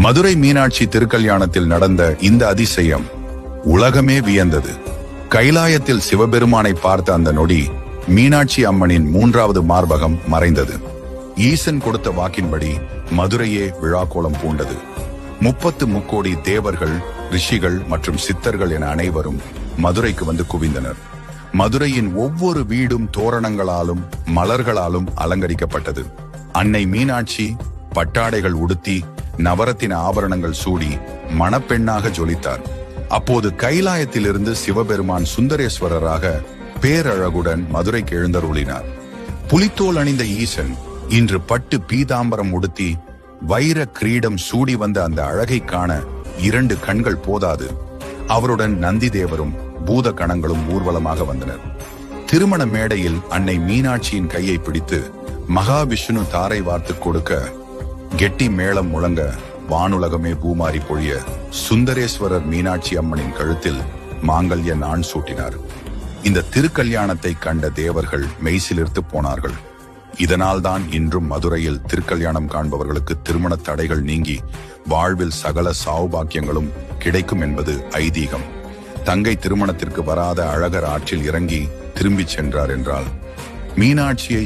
மதுரை மீனாட்சி திருக்கல்யாணத்தில் நடந்த இந்த அதிசயம் உலகமே வியந்தது. கைலாயத்தில் சிவபெருமானை பார்த்த அந்த நொடி மீனாட்சி அம்மனின் 3வது மார்பகம் மறைந்தது. ஈசன் கொடுத்த வாக்கின்படி மதுரையே விழாக்கோலம் பூண்டது. 30 முக்கோடி தேவர்கள், ரிஷிகள் மற்றும் சித்தர்கள் என அனைவரும் மதுரைக்கு வந்து குவிந்தனர். மதுரையின் ஒவ்வொரு வீடும் தோரணங்களாலும் மலர்களாலும் அலங்கரிக்கப்பட்டது. அன்னை மீனாட்சி பட்டாடைகள் உடுத்தி நவரத்தின ஆபரணங்கள் சூடி மணப்பெண்ணாக ஜொலித்தார். அப்போது கைலாயத்திலிருந்து சிவபெருமான் சுந்தரேஸ்வரராக பேரழகுடன் மதுரைக்கு எழுந்தருளினார். புலித்தோல் அணிந்த ஈசன் இன்று பட்டு பீதாம்பரம் உடுத்தி வைர கிரீடம் சூடி வந்த அந்த அழகை காண 2 கண்கள் போதாது. அவருடன் நந்தி தேவரும் பூத கணங்களும் ஊர்வலமாக வந்தனர். திருமண மேடையில் அன்னை மீனாட்சியின் கையை பிடித்து மகாவிஷ்ணு தாரை வார்த்து கொடுக்க, கெட்டி மேளம் முழங்க, வானுலகமே பூமாரி பொழிய சுந்தரேஸ்வரர் மீனாட்சி அம்மனின் கழுத்தில் மாங்கல்ய நாண் சூட்டினார். இந்த திருக்கல்யாணத்தை கண்ட தேவர்கள் மெய்சிலிர்த்து போனார்கள். இதனால்தான் இன்றும் மதுரையில் திருக்கல்யாணம் காண்பவர்களுக்கு திருமண தடைகள் நீங்கி வாழ்வில் சகல சௌபாக்கியங்களும் கிடைக்கும் என்பது ஐதீகம். தங்கை திருமணத்திற்கு வராத அழகர் ஆற்றில் இறங்கி திரும்பிச் சென்றார் என்றால் மீனாட்சியை